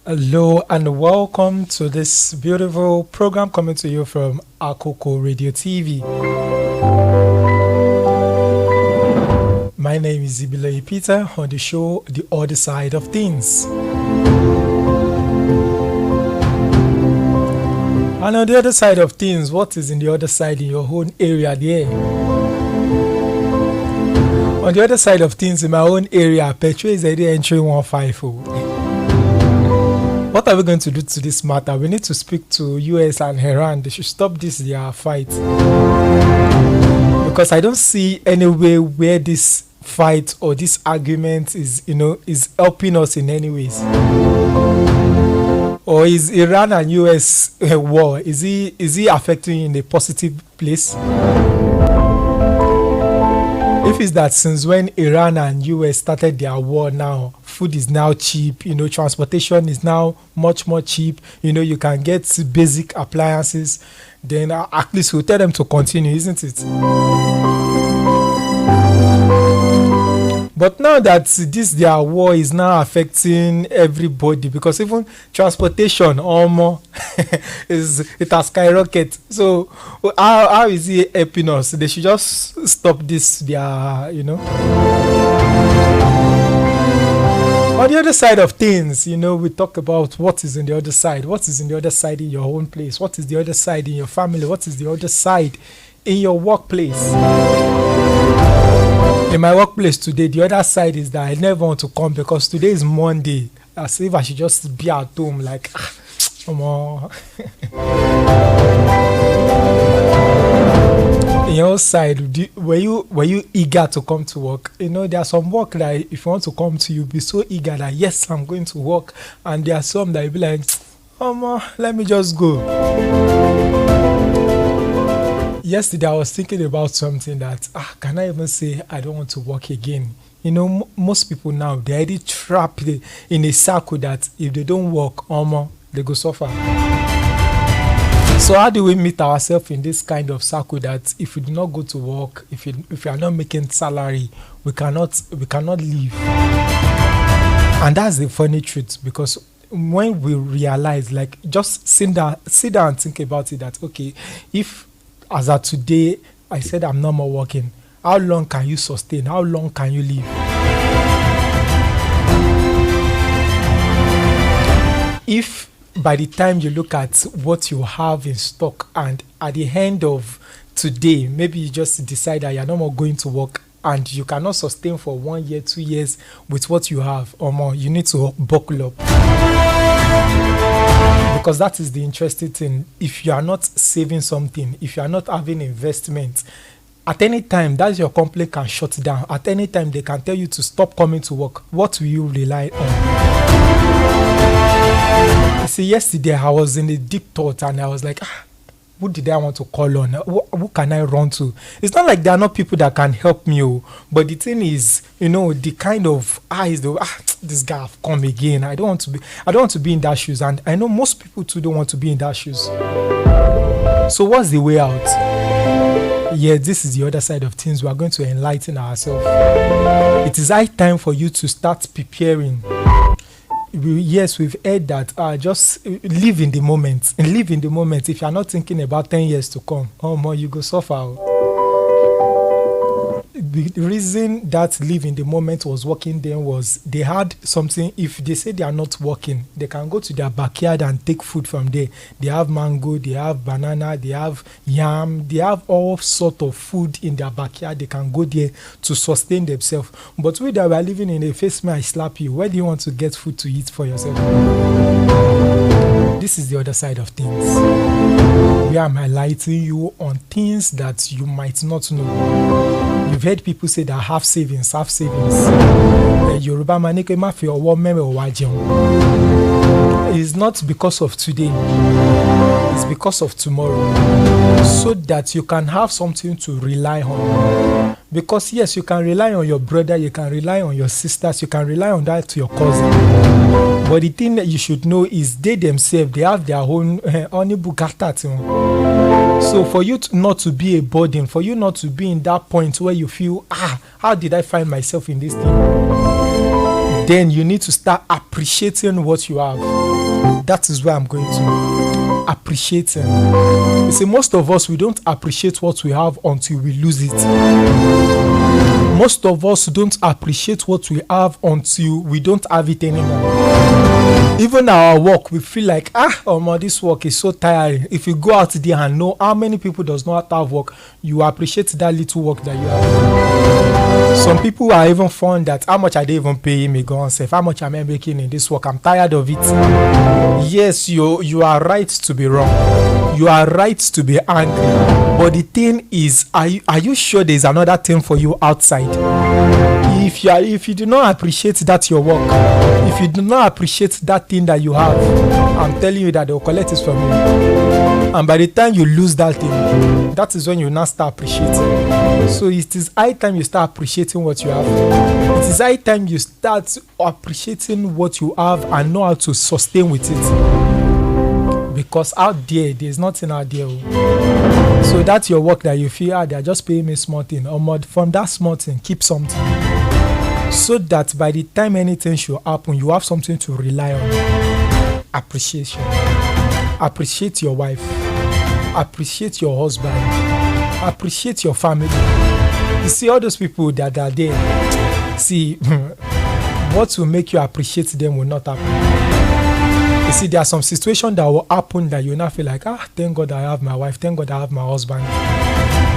Hello and welcome to this beautiful program coming to you from Akoko Radio TV. My name is Ibiloye Peter on the show The Other Side of Things. And on the other side of things, what is in the other side in your own area there? On the other side of things in my own area, petrol is already entering 150. What are we going to do to this matter? We need to speak to US and Iran. They should stop their fight. Because I don't see any way where this fight or this argument is helping us in any ways. Or is Iran and US war? Is he affecting in a positive place? If it's that since when Iran and US started their war now, food is now cheap, transportation is now much more cheap, you can get basic appliances, then at least we'll tell them to continue, isn't it? But now that their war is now affecting everybody, because even transportation almost it has skyrocketed. So how is it helping us? They should just stop On the other side of things, we talk about what is in the other side. What is in the other side in your own place? What is the other side in your family? What is the other side in your workplace? In my workplace today, the other side is that I never want to come because today is Monday. As if I should just be at home, like, come on. In your side, were you eager to come to work? There are some work that if you want to come to, you'll be so eager that yes, I'm going to work, and there are some that you'll be like, let me just go. Yesterday I was thinking about something that can I even say I don't want to work again? Most people now, they're already trapped in a circle that if they don't work, they go suffer. So how do we meet ourselves in this kind of circle that if we do not go to work, if you are not making salary, we cannot live? And that's the funny truth, because when we realize, like, just sit down and think about it, that okay, if as of today I said I'm no more working, how long can you sustain? How long can you live? If by the time you look at what you have in stock, and at the end of today, maybe you just decide that you're no more going to work and you cannot sustain for 1 year, 2 years with what you have or more, you need to buckle up. Because that is the interesting thing. If you are not saving something, if you are not having investment, at any time that your company can shut down. At any time they can tell you to stop coming to work. What will you rely on? You see, yesterday I was in a deep thought and I was like, who did I want to call on? Who can I run to? It's not like there are not people that can help me, but the thing is, the kind of eyes, this guy have come again. I don't want to be in that shoes, and I know most people too don't want to be in that shoes. So what's the way out? Yeah, this is the other side of things. We are going to enlighten ourselves. It is high time for you to start preparing. Yes, we've heard that just live in the moment. And live in the moment. If you are not thinking about 10 years to come, you go suffer. The reason that live in the moment was working then was they had something. If they say they are not working, they can go to their backyard and take food from there. They have mango, they have banana, they have yam, they have all sort of food in their backyard. They can go there to sustain themselves. But we that were living in a face me I slap you, where do you want to get food to eat for yourself? This is the other side of things. Where am I enlightening you on things that you might not know? You've heard people say that have savings. Yoruba man, it's not because of today, it's because of tomorrow, so that you can have something to rely on. Because yes, you can rely on your brother, you can rely on your sisters, you can rely on that to your cousin. But the thing that you should know is they themselves, they have their own So for you not to be a burden, for you not to be in that point where you feel, how did I find myself in this thing? then you need to start appreciating what you have. That is where I'm going to. Appreciating. You see, most of us, we don't appreciate what we have until we lose it. Most of us don't appreciate what we have until we don't have it anymore. Even our work, we feel like, this work is so tiring. If you go out there and know how many people does not have work, you appreciate that little work that you have. Some people are even found that how much are they even paying me? Go on, say, how much am I making in this work? I'm tired of it. Yes, you are right to be wrong. You are right to be angry. But the thing is, are you sure there's another thing for you outside? If you do not appreciate that your work, if you do not appreciate that thing that you have, I'm telling you that they'll collect it from you. And by the time you lose that thing, that is when you now start appreciating. So it is high time you start appreciating what you have. It is high time you start appreciating what you have and know how to sustain with it. Because out there's nothing out there. So that's your work that you feel, they're just paying me small thing. Or from that small thing, keep something. So that by the time anything should happen, you have something to rely on. Appreciation. Appreciate your wife. Appreciate your husband. Appreciate your family. You see all those people that are there. See, what will make you appreciate them will not happen. You see, there are some situations that will happen that you will not feel like, thank God I have my wife, thank God I have my husband.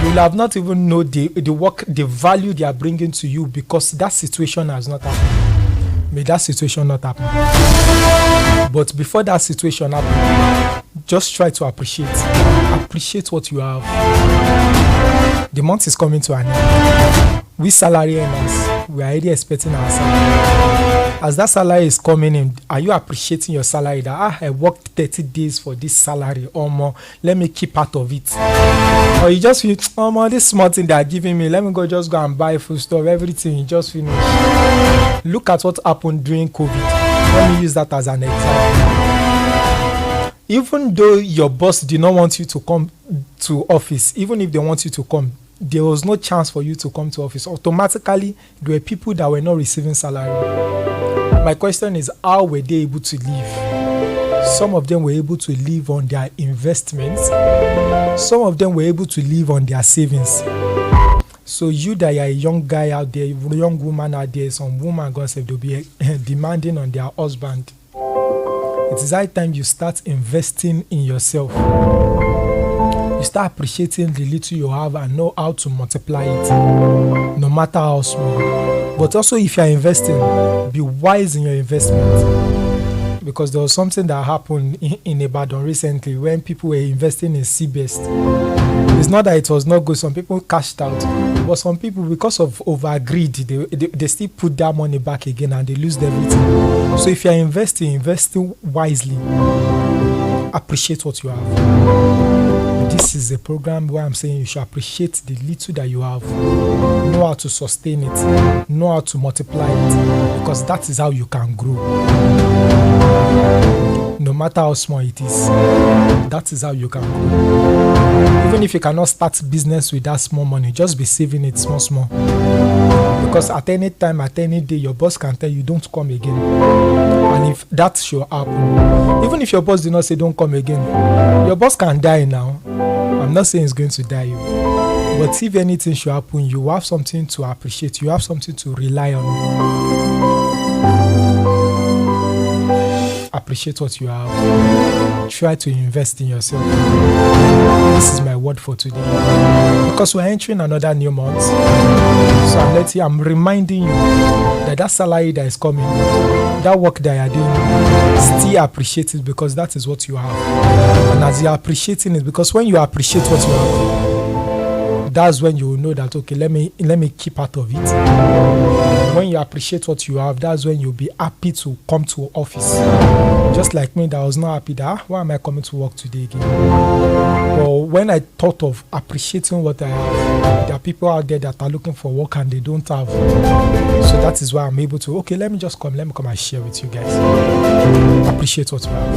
You will have not even know the work, the value they are bringing to you because that situation has not happened. May that situation not happen. But before that situation happens, just try to appreciate what you have. The month is coming to an end. We salary earners, we are already expecting our salary. As that salary is coming in, are you appreciating your salary that I worked 30 days for this salary or more, let me keep part of it? Or you just feel, this small thing they are giving me, let me just go and buy food stuff, everything, you just finish. Look at what happened during COVID. Let me use that as an example. Even though your boss did not want you to come to office, even if they want you to come, there was no chance for you to come to office. Automatically, there were people that were not receiving salary. My question is, how were they able to live? Some of them were able to live on their investments. Some of them were able to live on their savings. So you that are a young guy out there, young woman out there, some woman, God said, they'll be demanding on their husband. It is high time you start investing in yourself. You start appreciating the little you have and know how to multiply it, no matter how small. But also, if you are investing, be wise in your investment. Because there was something that happened in Ibadan recently when people were investing in Seabest. It's not that it was not good. Some people cashed out. But some people, because of over-greed, they still put that money back again and they lose everything. So if you are investing wisely, appreciate what you have. This is a program where I'm saying you should appreciate the little that you have. Know how to sustain it. Know how to multiply it. Because that is how you can grow. No matter how small it is, that is how you can grow. Even if you cannot start business with that small money, just be saving it small. Because at any time, at any day, your boss can tell you don't come again. And if that should happen, even if your boss did not say don't come again, your boss can die now. I'm not saying it's going to die you. But if anything should happen, you have something to appreciate. You have something to rely on. Appreciate what you have. Try to invest in yourself. This is my word for today. Because we're entering another new month. So I'm reminding you that salary that is coming, that work that you are doing, still appreciate it because that is what you have. And as you're appreciating it, because when you appreciate what you have, that's when you will know that, okay, let me keep part of it. When you appreciate what you have, that's when you'll be happy to come to office. Just like me, that I was not happy that, why am I coming to work today again? But when I thought of appreciating what I have, there are people out there that are looking for work and they don't have. So that is why I'm able to, okay, let me come and share with you guys. Appreciate what you have.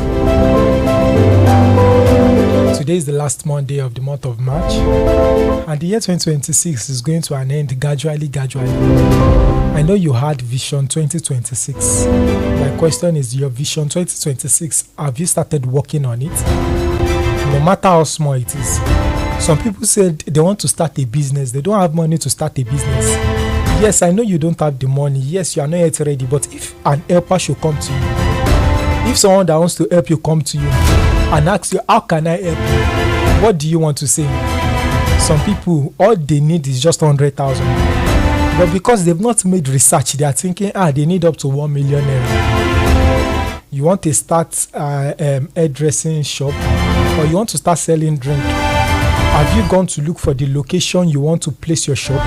Today is the last Monday of the month of March, and the year 2026 is going to an end gradually. I know you had Vision 2026. My question is, your Vision 2026, have you started working on it? No matter how small it is. Some people said they want to start a business. They don't have money to start a business. Yes, I know you don't have the money. Yes, you are not yet ready. But if an helper should come to you, if someone that wants to help you come to you and ask you, how can I help you? What do you want to say? Some people, all they need is just 100,000. But because they've not made research, they are thinking, they need up to 1 million naira. You want to start hairdressing shop, or you want to start selling drink. Have you gone to look for the location you want to place your shop?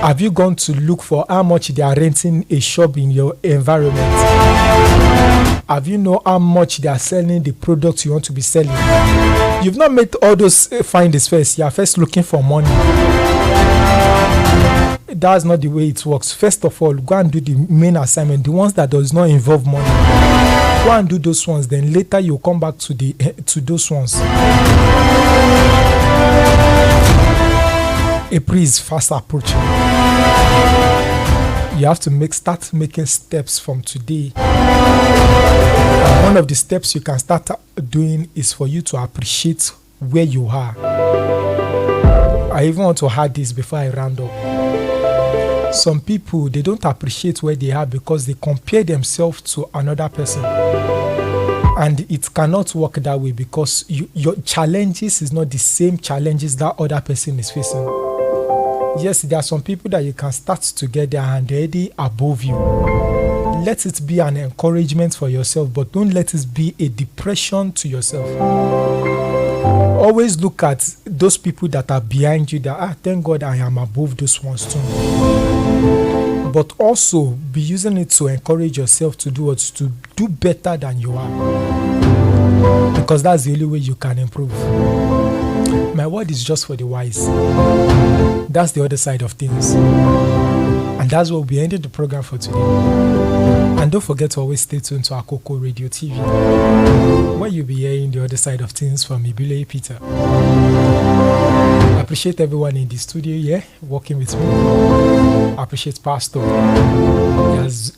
Have you gone to look for how much they are renting a shop in your environment? Have you know how much they are selling the products you want to be selling? You've not made all those findings first. You are first looking for money. That's not the way it works. First of all, go and do the main assignment, the ones that does not involve money. Go and do those ones, then later you come back to those ones. April is fast approaching. You have to start making steps from today. And one of the steps you can start doing is for you to appreciate where you are. I even want to add this before I round up. Some people, they don't appreciate where they are because they compare themselves to another person. And it cannot work that way because your challenges is not the same challenges that other person is facing. Yes, there are some people that you can start together and they're already above you. Let it be an encouragement for yourself, but don't let it be a depression to yourself. Always look at those people that are behind you that, thank God I am above those ones too. But also be using it to encourage yourself to do better than you are. Because that's the only way you can improve. My word is just for the wise. That's the other side of things. And that's what we ended the program for today. And don't forget to always stay tuned to Akoko Radio TV, where you'll be hearing the other side of things from Ibiloye Peter. I appreciate everyone in the studio here working with me. I appreciate Pastor.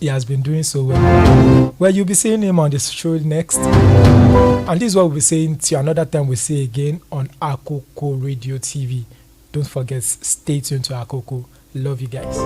He has been doing so well. Well, you'll be seeing him on the show next. And this is what we'll be saying till another time we say again on Akoko Radio TV. Don't forget, stay tuned to Akoko. Love you guys.